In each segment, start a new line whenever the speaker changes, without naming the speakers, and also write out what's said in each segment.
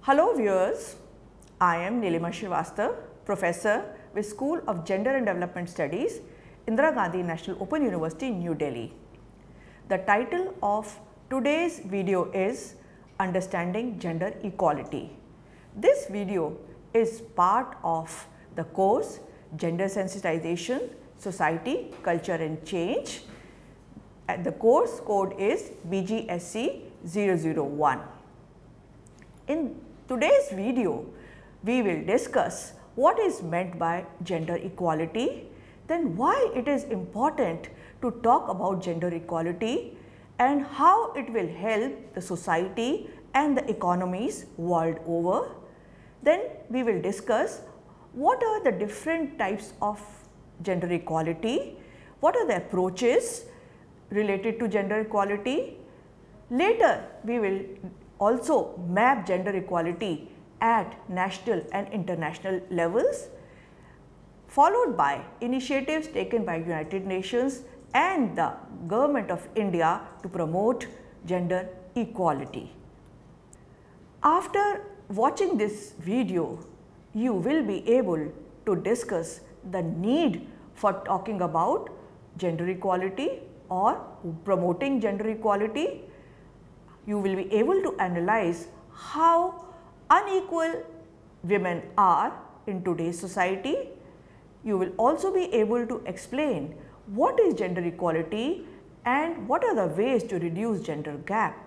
Hello viewers, I am Nilima Srivastava, Professor with School of Gender and Development Studies, Indira Gandhi National Open University, New Delhi. The title of today's video is Understanding Gender Equality. This video is part of the course Gender Sensitization, Society, Culture and Change. The course code is BGSC 001. In today's video, we will discuss what is meant by gender equality, then why it is important to talk about gender equality and how it will help the society and the economies world over. Then we will discuss what are the different types of gender equality, what are the approaches related to gender equality. Later, we will also map gender equality at national and international levels, followed by initiatives taken by United Nations and the Government of India to promote gender equality. After watching this video, you will be able to discuss the need for talking about gender equality or promoting gender equality. You will be able to analyze how unequal women are in today's society. You will also be able to explain what is gender equality and what are the ways to reduce gender gap.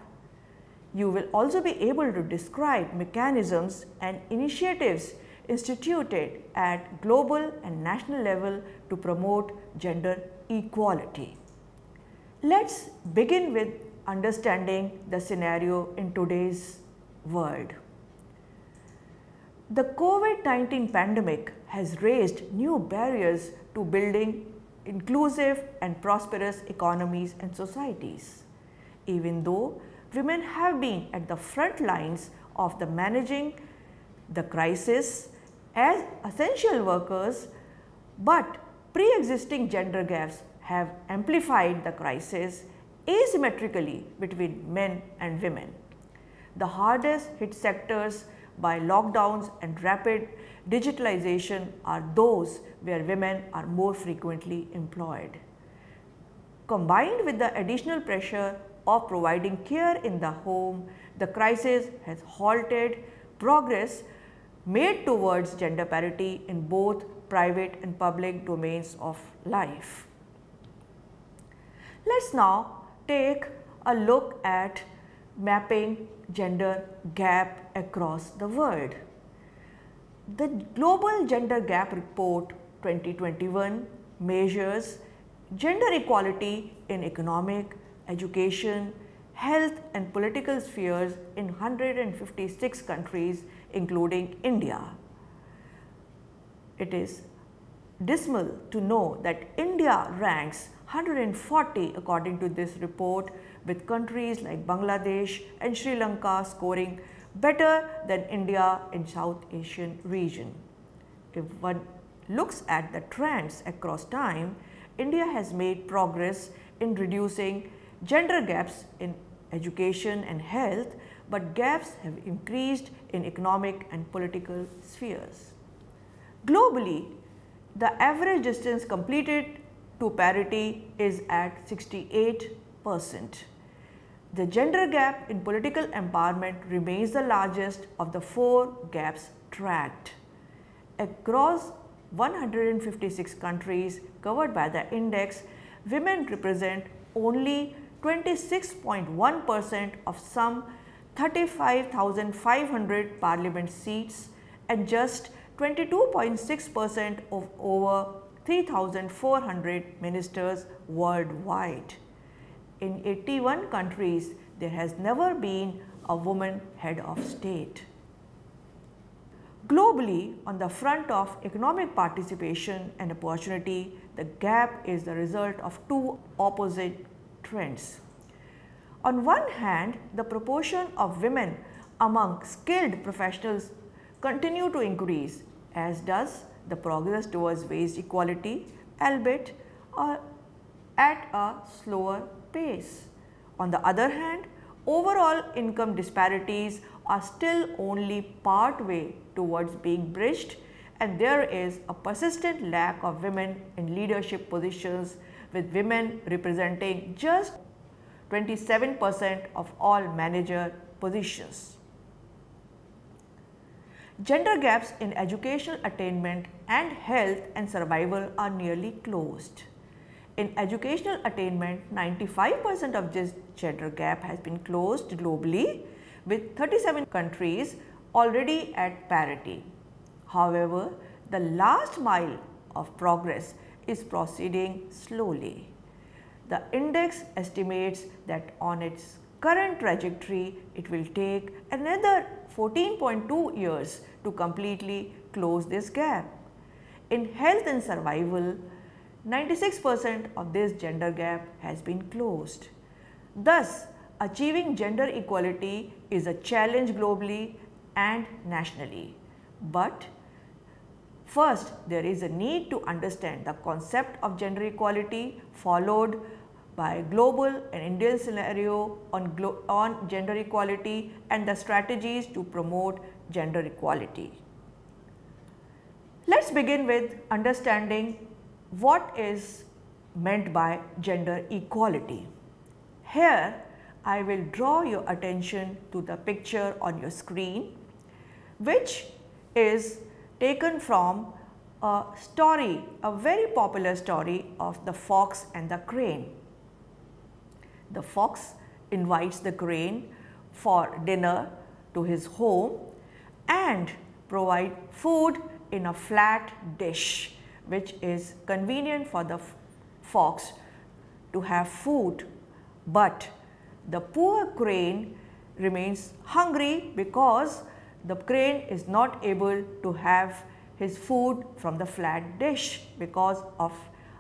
You will also be able to describe mechanisms and initiatives instituted at global and national level to promote gender equality. Let's begin with understanding the scenario in today's world. The COVID-19 pandemic has raised new barriers to building inclusive and prosperous economies and societies. Even though women have been at the front lines of the managing the crisis as essential workers, but pre-existing gender gaps have amplified the crisis asymmetrically between men and women. The hardest hit sectors by lockdowns and rapid digitalization are those where women are more frequently employed. Combined with the additional pressure of providing care in the home, the crisis has halted progress made towards gender parity in both private and public domains of life. Let's now take a look at mapping gender gap across the world. The Global Gender Gap Report 2021 measures gender equality in economic, education, health and political spheres in 156 countries including India. It is dismal to know that India ranks 140 according to this report, with countries like Bangladesh and Sri Lanka scoring better than India in South Asian region. If one looks at the trends across time, India has made progress in reducing gender gaps in education and health, but gaps have increased in economic and political spheres. Globally, the average distance completed to parity is at 68%. The gender gap in political empowerment remains the largest of the four gaps tracked. Across 156 countries covered by the index, women represent only 26.1% of some 35,500 parliament seats and just 22.6% of over 3,400 ministers worldwide. In 81 countries, there has never been a woman head of state. Globally, on the front of economic participation and opportunity, the gap is the result of two opposite trends. On one hand, the proportion of women among skilled professionals continue to increase, as does the progress towards wage equality, albeit at a slower pace. On the other hand, overall income disparities are still only part way towards being bridged, and there is a persistent lack of women in leadership positions, with women representing just 27% of all manager positions. Gender gaps in educational attainment and health and survival are nearly closed. In educational attainment, 95% of this gender gap has been closed globally, with 37 countries already at parity. However, the last mile of progress is proceeding slowly. The index estimates that on its current trajectory, it will take another 14.2 years to completely close this gap. In health and survival, 96% of this gender gap has been closed. Thus, achieving gender equality is a challenge globally and nationally. But first, there is a need to understand the concept of gender equality, followed by global and Indian scenario on gender equality and the strategies to promote gender equality. Let's begin with understanding what is meant by gender equality. Here, I will draw your attention to the picture on your screen, which is taken from a story, a very popular story of the fox and the crane. The fox invites the crane for dinner to his home and provide food in a flat dish, which is convenient for the fox to have food. But the poor crane remains hungry because the crane is not able to have his food from the flat dish because of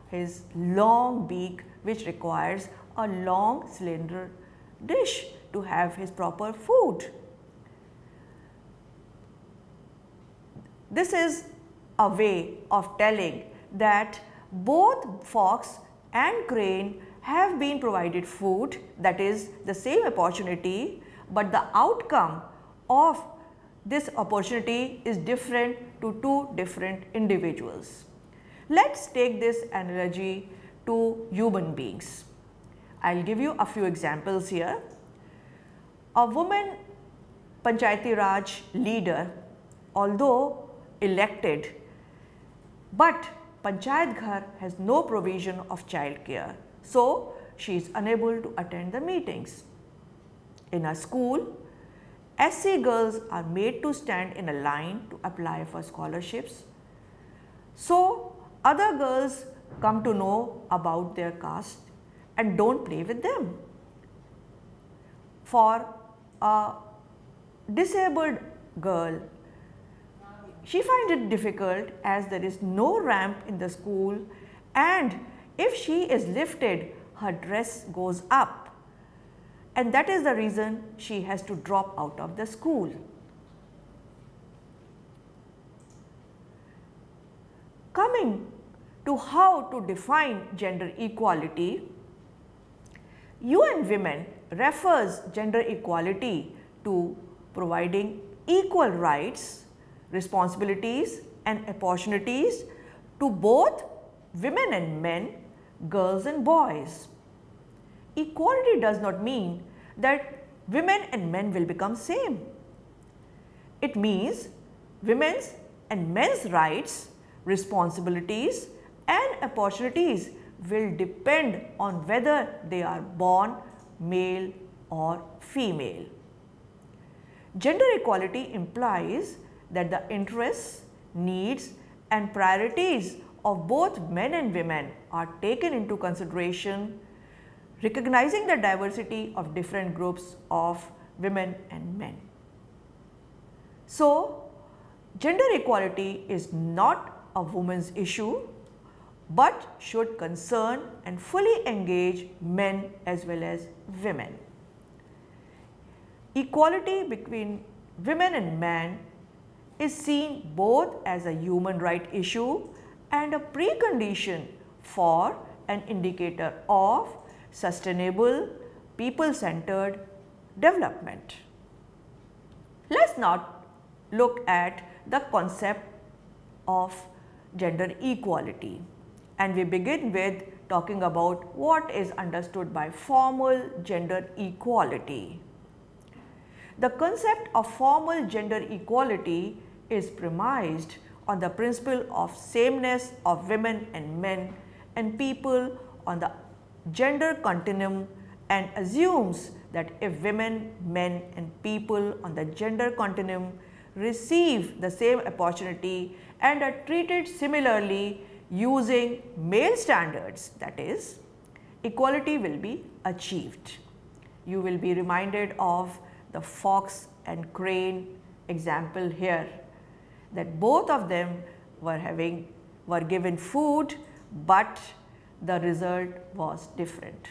his long beak, which requires a long cylinder dish to have his proper food. This is a way of telling that both fox and crane have been provided food, that is the same opportunity, but the outcome of this opportunity is different to two different individuals. Let's take this analogy to human beings. I will give you a few examples here. A woman Panchayati Raj leader, although elected, but Panchayat Ghar has no provision of child care, so she is unable to attend the meetings. In a school, SC girls are made to stand in a line to apply for scholarships, so other girls come to know about their caste and don't play with them. For a disabled girl, she finds it difficult as there is no ramp in the school, and if she is lifted, her dress goes up, and that is the reason she has to drop out of the school. Coming to how to define gender equality, UN Women refers gender equality to providing equal rights, responsibilities and opportunities to both women and men, girls and boys. Equality does not mean that women and men will become same. It means women's and men's rights, responsibilities and opportunities will depend on whether they are born male or female. Gender equality implies that the interests, needs and priorities of both men and women are taken into consideration, recognizing the diversity of different groups of women and men. So, gender equality is not a woman's issue, but should concern and fully engage men as well as women. Equality between women and men is seen both as a human right issue and a precondition for an indicator of sustainable, people-centered development. Let's now look at the concept of gender equality, and we begin with talking about what is understood by formal gender equality. The concept of formal gender equality is premised on the principle of sameness of women and men and people on the gender continuum, and assumes that if women, men and people on the gender continuum receive the same opportunity and are treated similarly using male standards, that is, equality will be achieved. You will be reminded of the fox and crane example here, that both of them were given food, but the result was different.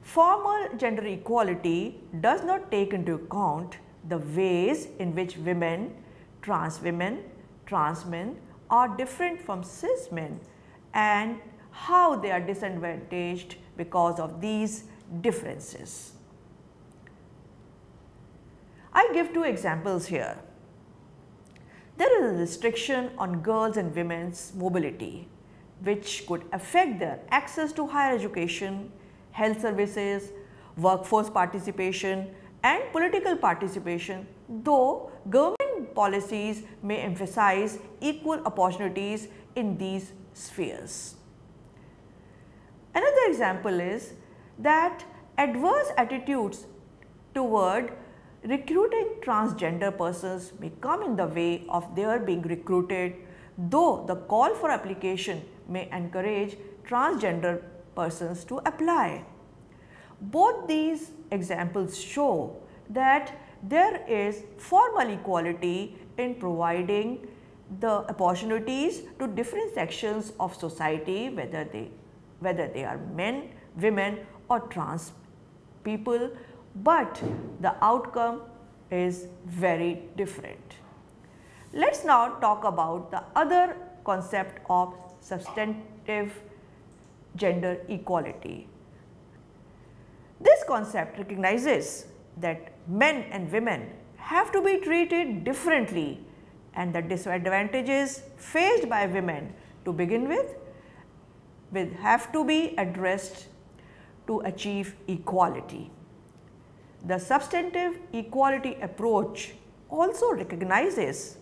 Formal gender equality does not take into account the ways in which women, trans men are different from cis men and how they are disadvantaged because of these differences. I give two examples here. There is a restriction on girls' and women's mobility, which could affect their access to higher education, health services, workforce participation and political participation, though government policies may emphasize equal opportunities in these spheres. Another example is that adverse attitudes toward recruiting transgender persons may come in the way of their being recruited, though the call for application may encourage transgender persons to apply. Both these examples show that there is formal equality in providing the opportunities to different sections of society, whether they are men, women or trans people, but the outcome is very different. Let's now talk about the other concept of substantive gender equality. This concept recognizes that men and women have to be treated differently, and the disadvantages faced by women to begin with will have to be addressed to achieve equality. The substantive equality approach also recognizes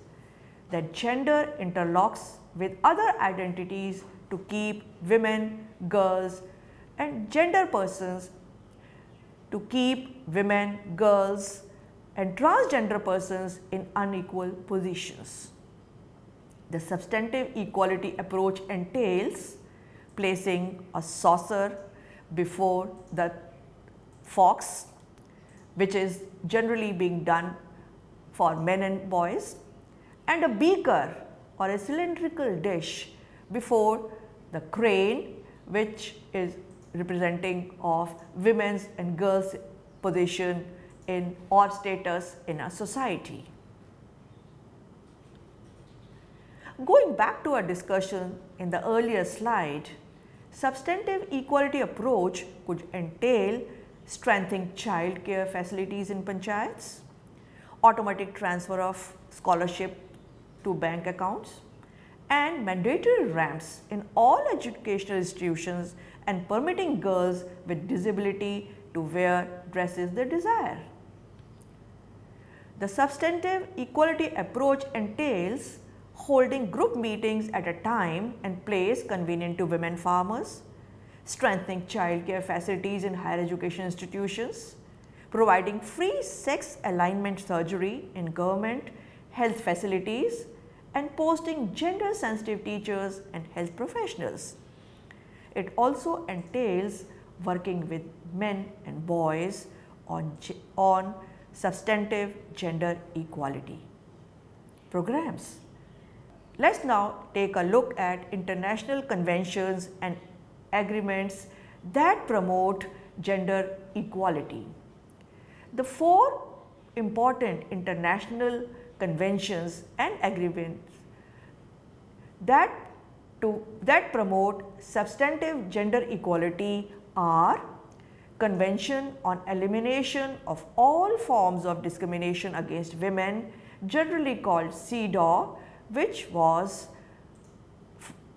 that gender interlocks with other identities to keep women, girls and gender persons to keep women, girls and transgender persons in unequal positions. The substantive equality approach entails placing a saucer before the fox, which is generally being done for men and boys, and a beaker or a cylindrical dish before the crane, which is representing of women's and girls' position in or status in a society. Going back to our discussion in the earlier slide, substantive equality approach could entail strengthening child care facilities in panchayats, automatic transfer of scholarship to bank accounts, and mandatory ramps in all educational institutions and permitting girls with disability to wear dresses they desire. The substantive equality approach entails holding group meetings at a time and place convenient to women farmers, strengthening child care facilities in higher education institutions, providing free sex alignment surgery in government health facilities, and posting gender sensitive teachers and health professionals. It also entails working with men and boys on substantive gender equality programs. Let's now take a look at international conventions and agreements that promote gender equality. The four important international conventions and agreements that promote substantive gender equality are Convention on Elimination of All Forms of Discrimination Against Women, generally called CEDAW, which was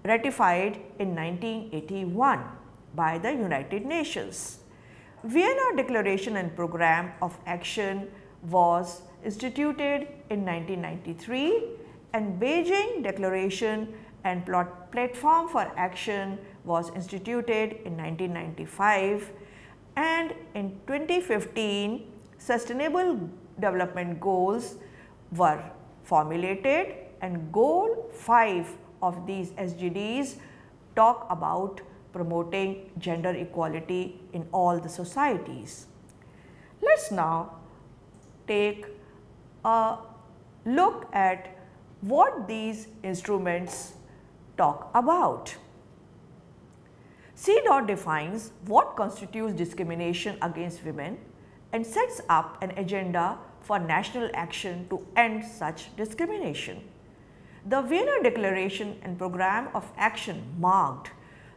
ratified in 1981 by the United Nations. Vienna Declaration and Programme of Action was instituted in 1993, and Beijing Declaration and Platform for Action was instituted in 1995, and in 2015 Sustainable Development Goals were formulated, and Goal 5 of these SDGs talk about promoting gender equality in all the societies. Let us now take a look at what these instruments talk about. CEDAW defines what constitutes discrimination against women and sets up an agenda for national action to end such discrimination. The Vienna Declaration and Programme of Action marked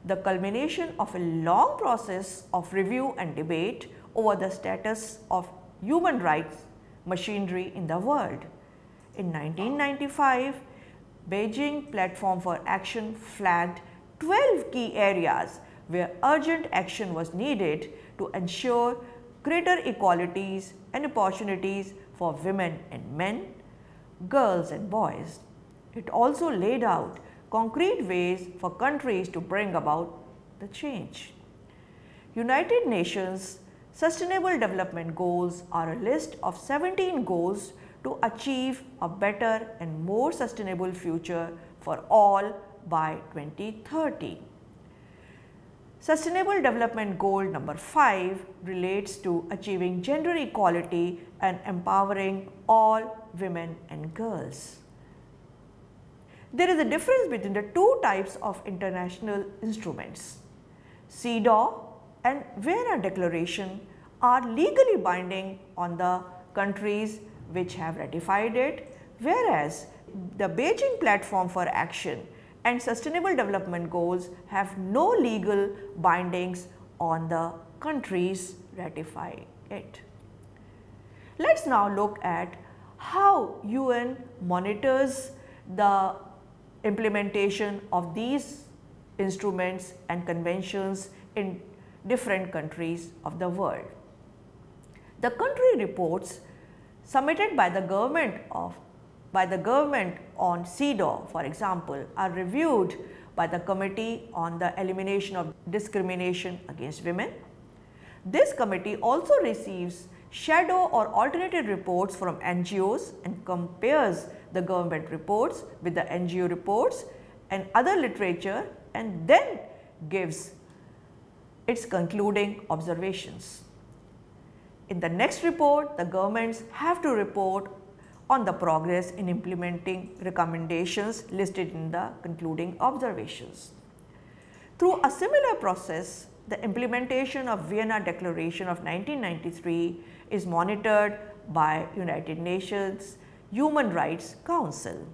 the culmination of a long process of review and debate over the status of human rights machinery in the world. In 1995, Beijing Platform for Action flagged 12 key areas where urgent action was needed to ensure greater equalities and opportunities for women and men, girls and boys. It also laid out concrete ways for countries to bring about the change. United Nations Sustainable Development Goals are a list of 17 goals to achieve a better and more sustainable future for all by 2030. Sustainable Development Goal number 5 relates to achieving gender equality and empowering all women and girls. There is a difference between the two types of international instruments. CEDAW and Vienna Declaration are legally binding on the countries which have ratified it, whereas the Beijing Platform for Action and Sustainable Development Goals have no legal bindings on the countries ratifying it. Let us now look at how UN monitors the implementation of these instruments and conventions in different countries of the world. The country reports submitted by the government on CEDAW, for example, are reviewed by the Committee on the Elimination of Discrimination Against Women. This committee also receives shadow or alternative reports from NGOs and compares the government reports with the NGO reports and other literature, and then gives its concluding observations. In the next report, the governments have to report on the progress in implementing recommendations listed in the concluding observations. Through a similar process, the implementation of Vienna Declaration of 1993 is monitored by United Nations Human Rights Council.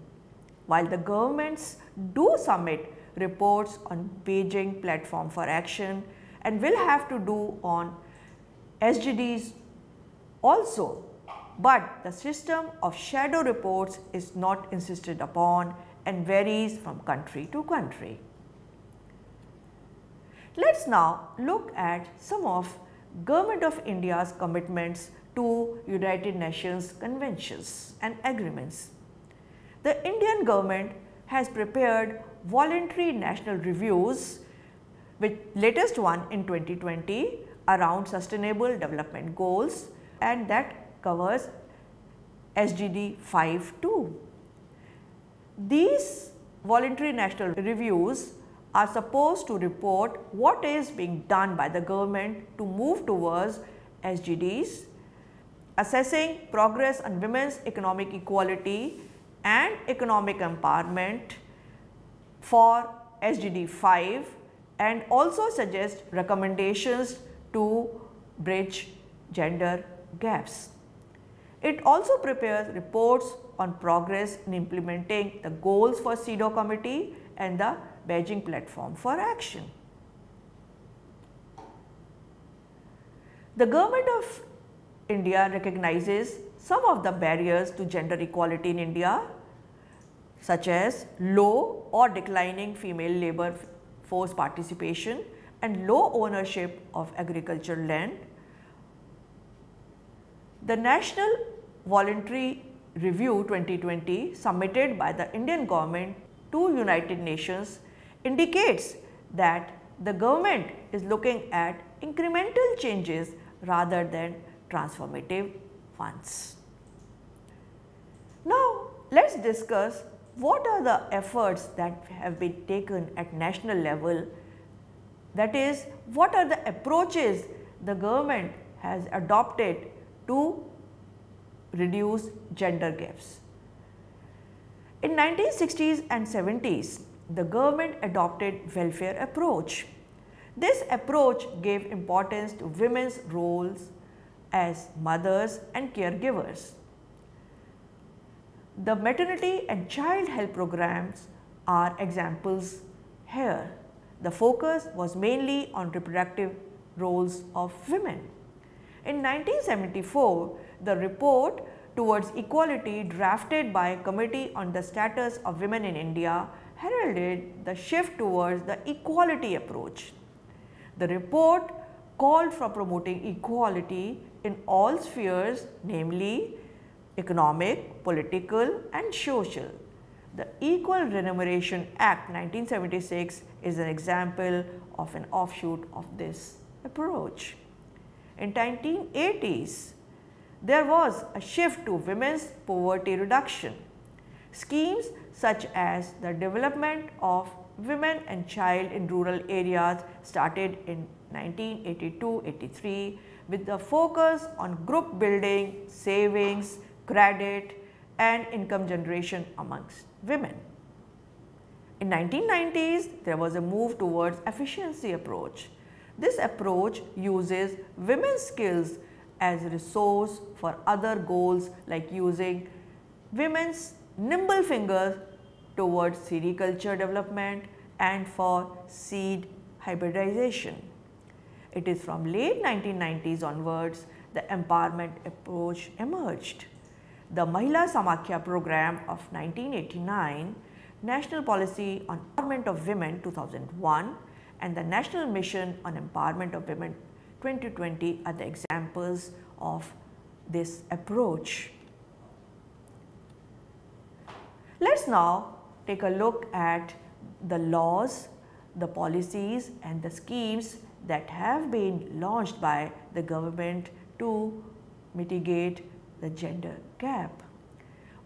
While the governments do submit reports on Beijing Platform for Action and will have to do on SDGs also, but the system of shadow reports is not insisted upon and varies from country to country. Let us now look at some of Government of India's commitments to United Nations conventions and agreements. The Indian government has prepared voluntary national reviews, with latest one in 2020 around Sustainable Development Goals, and that covers SDG 5 too. These voluntary national reviews are supposed to report what is being done by the government to move towards SDGs, assessing progress on women's economic equality and economic empowerment for SDG 5, and also suggest recommendations to bridge gender gaps. It also prepares reports on progress in implementing the goals for CEDAW committee and the Beijing Platform for Action. The Government of India recognizes some of the barriers to gender equality in India, such as low or declining female labor force participation and low ownership of agricultural land. The National Voluntary Review 2020 submitted by the Indian government to United Nations indicates that the government is looking at incremental changes rather than transformative ones. Now, let us discuss what are the efforts that have been taken at national level, that is, what are the approaches the government has adopted to reduce gender gaps. In 1960s and 70s, the government adopted welfare approach. This approach gave importance to women's roles as mothers and caregivers. The maternity and child health programs are examples here. The focus was mainly on reproductive roles of women. In 1974, the report towards equality drafted by a Committee on the Status of Women in India heralded the shift towards the equality approach. The report called for promoting equality in all spheres, namely economic, political and social. The Equal Remuneration Act 1976 is an example of an offshoot of this approach. In 1980s, there was a shift to women's poverty reduction. Schemes such as the development of women and child in rural areas started in 1982-83 with the focus on group building, savings, credit and income generation amongst women. In 1990s, there was a move towards efficiency approach. This approach uses women's skills as a resource for other goals like using women's nimble fingers towards sericulture development and for seed hybridization. It is from late 1990s onwards the empowerment approach emerged. The Mahila Samakhya program of 1989, National Policy on Empowerment of Women 2001 and the National Mission on Empowerment of Women 2020 are the examples of this approach. Let us now take a look at the laws, the policies and the schemes that have been launched by the government to mitigate the gender gap.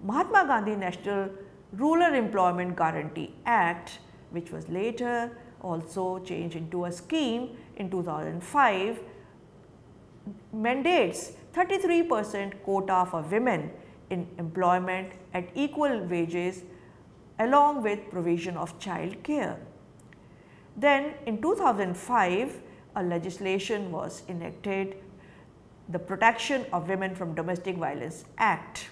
Mahatma Gandhi National Rural Employment Guarantee Act, which was later also changed into a scheme in 2005, mandates 33% quota for women in employment at equal wages along with provision of child care. Then in 2005, a legislation was enacted, the Protection of Women from Domestic Violence Act.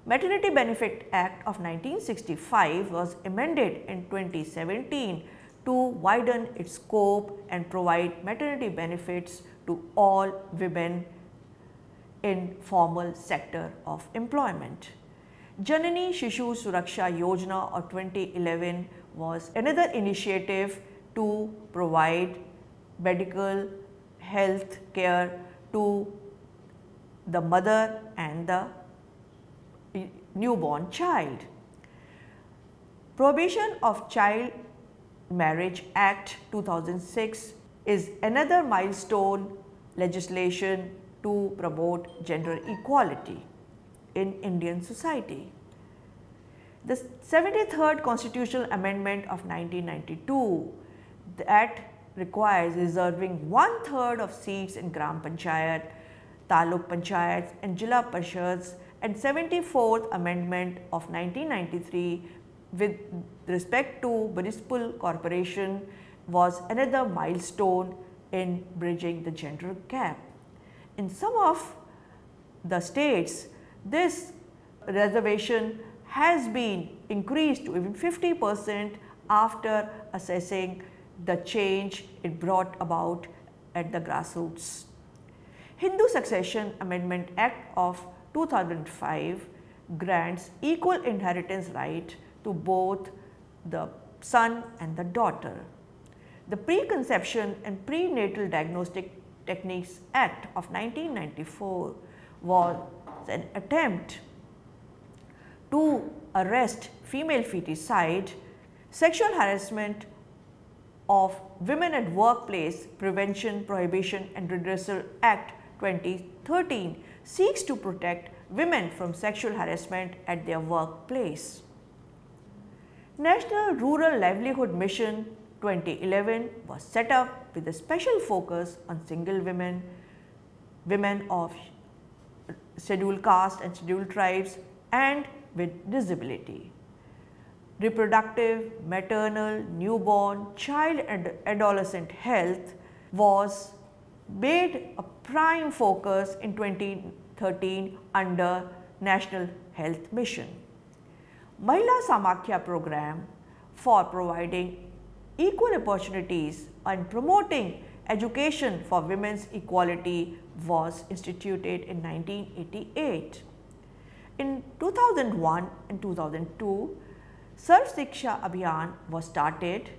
Maternity Benefit Act of 1965 was amended in 2017 to widen its scope and provide maternity benefits to all women in formal sector of employment. Janani Shishu Suraksha Yojana of 2011 was another initiative to provide medical health care to the mother and the newborn child. Prohibition of Child Marriage Act 2006 is another milestone legislation to promote gender equality in Indian society. The 73rd Constitutional Amendment of 1992 that requires reserving 1/3 of seats in Gram Panchayat, Taluk Panchayats and Jilla Parishads, and 74th Amendment of 1993 with respect to municipal corporation was another milestone in bridging the gender gap. In some of the states, this reservation has been increased to even 50% after assessing the change it brought about at the grassroots. Hindu Succession Amendment Act of 2005 grants equal inheritance right to both the son and the daughter. The Preconception and Prenatal Diagnostic Techniques Act of 1994 was an attempt to arrest female feticide. Sexual harassment of Women at Workplace Prevention, Prohibition and Redressal Act 2013 seeks to protect women from sexual harassment at their workplace. National Rural Livelihood Mission 2011 was set up with a special focus on single women, women of scheduled caste and scheduled tribes, and with disability. Reproductive, maternal, newborn, child and adolescent health was made a prime focus in 2013 under National Health Mission. Mahila Samakhya program for providing equal opportunities and promoting education for women's equality was instituted in 1988. In 2001 and 2002, Sarv Shiksha Abhiyan was started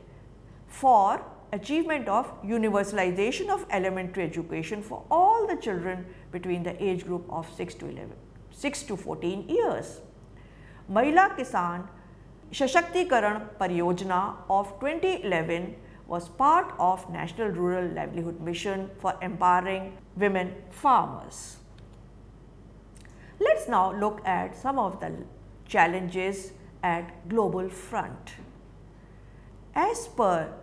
for achievement of universalization of elementary education for all the children between the age group of 6 to 14 years. Mahila Kisan Sashakti-Karan Pariyojana of 2011 was part of National Rural Livelihood Mission for empowering women farmers. Let's now look at some of the challenges at global front. As per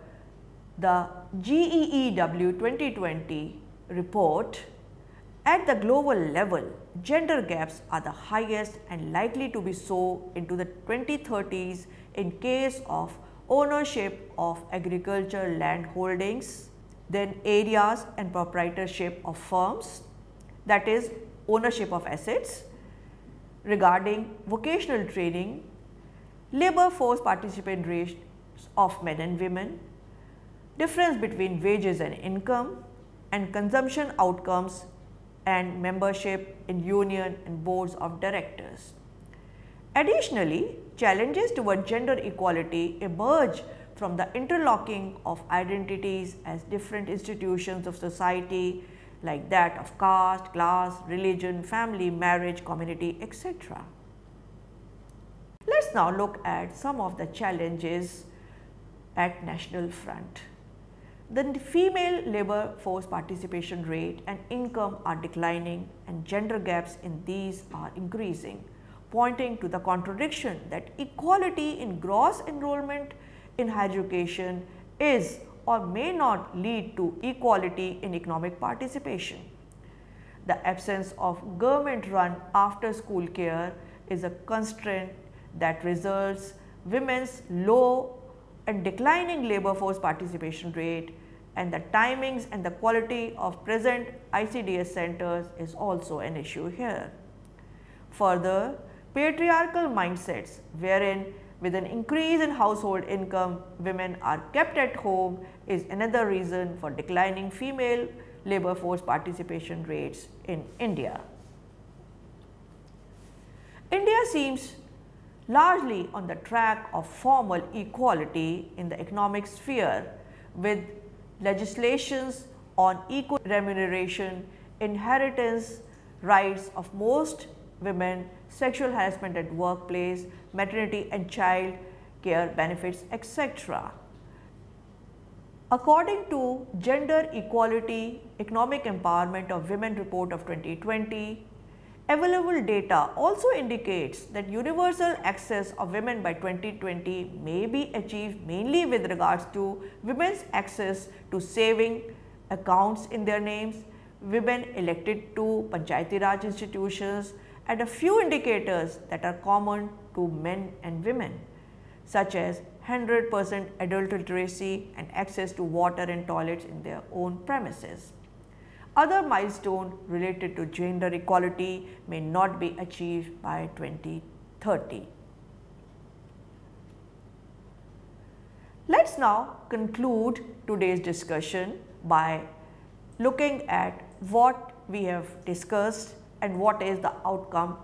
the GEEW 2020 report, at the global level, gender gaps are the highest and likely to be so into the 2030s in case of ownership of agricultural land holdings, then areas and proprietorship of firms, that is ownership of assets, regarding vocational training, labor force participation rates of men and women, difference between wages and income, and consumption outcomes and membership in union and boards of directors. Additionally, challenges toward gender equality emerge from the interlocking of identities as different institutions of society like that of caste, class, religion, family, marriage, community, etc. Let's now look at some of the challenges at national front. The female labor force participation rate and income are declining and gender gaps in these are increasing, pointing to the contradiction that equality in gross enrollment in higher education is or may not lead to equality in economic participation. The absence of government-run after-school care is a constraint that results women's low and declining labor force participation rate, and the timings and the quality of present ICDS centers is also an issue here. Further, patriarchal mindsets wherein with an increase in household income, women are kept at home is another reason for declining female labor force participation rates in India. India seems largely on the track of formal equality in the economic sphere with legislations on equal remuneration, inheritance rights of most women, sexual harassment at workplace, maternity and child care benefits, etc. According to Gender Equality, Economic Empowerment of Women report of 2020, available data also indicates that universal access of women by 2020 may be achieved mainly with regards to women's access to saving accounts in their names, women elected to Panchayati Raj institutions, and a few indicators that are common to men and women, such as 100% adult literacy and access to water and toilets in their own premises. Other milestones related to gender equality may not be achieved by 2030. Let's now conclude today's discussion by looking at what we have discussed and what is the outcome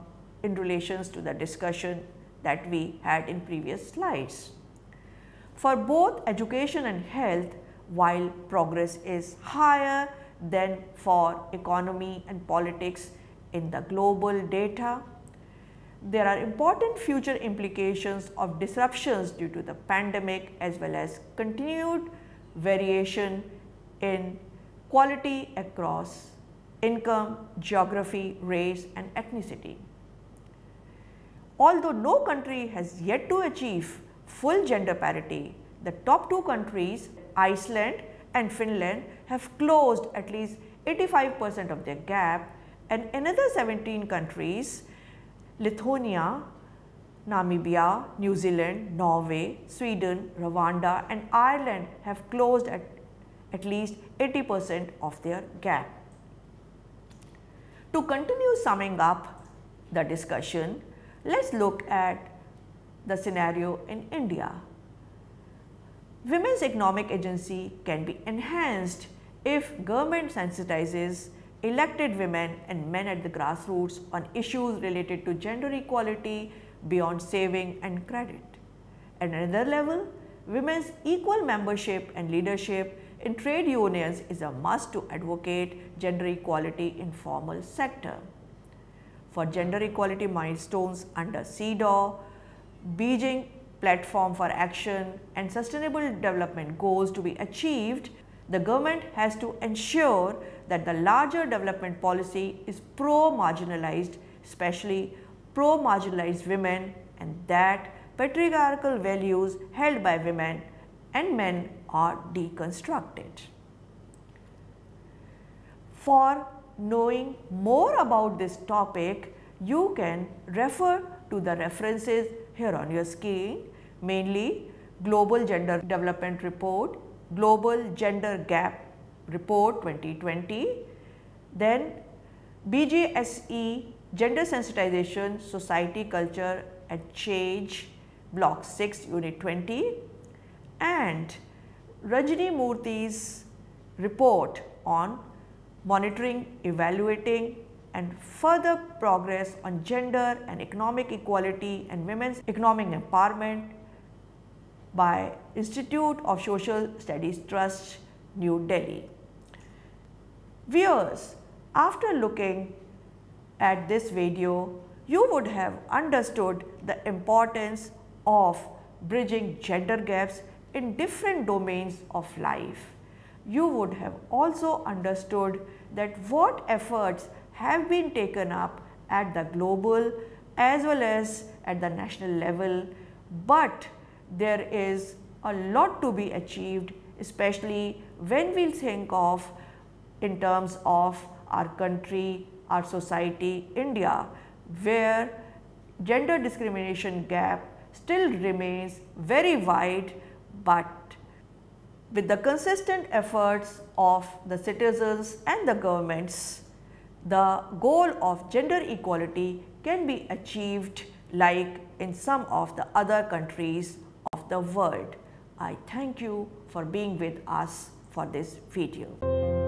in relations to the discussion that we had in previous slides. For both education and health, while progress is higher than for economy and politics in the global data, there are important future implications of disruptions due to the pandemic as well as continued variation in quality across income, geography, race and ethnicity. Although no country has yet to achieve full gender parity, the top two countries, Iceland and Finland, have closed at least 85% of their gap, and another 17 countries, Lithuania, Namibia, New Zealand, Norway, Sweden, Rwanda and Ireland have closed at least 80% of their gap. To continue summing up the discussion, let's look at the scenario in India. Women's economic agency can be enhanced if government sensitizes elected women and men at the grassroots on issues related to gender equality beyond saving and credit. At another level, women's equal membership and leadership in trade unions is a must to advocate gender equality in formal sector. For gender equality milestones under CEDAW, Beijing Platform for Action and Sustainable Development Goals to be achieved, the government has to ensure that the larger development policy is pro-marginalized, especially pro-marginalized women, and that patriarchal values held by women and men are deconstructed. For knowing more about this topic, you can refer to the references here on your screen, mainly Global Gender Development Report, Global Gender Gap Report 2020, then BGSE Gender Sensitization, Society, Culture and Change, Block 6, Unit 20, and Rajni Murthy's report on monitoring, evaluating and further progress on gender and economic equality and women's economic empowerment by Institute of Social Studies Trust, New Delhi. Viewers, after looking at this video, you would have understood the importance of bridging gender gaps in different domains of life. You would have also understood that what efforts have been taken up at the global as well as at the national level, but there is a lot to be achieved, especially when we think of in terms of our country, our society, India, where gender discrimination gap still remains very wide, but with the consistent efforts of the citizens and the governments, the goal of gender equality can be achieved like in some of the other countries of the world. I thank you for being with us for this video.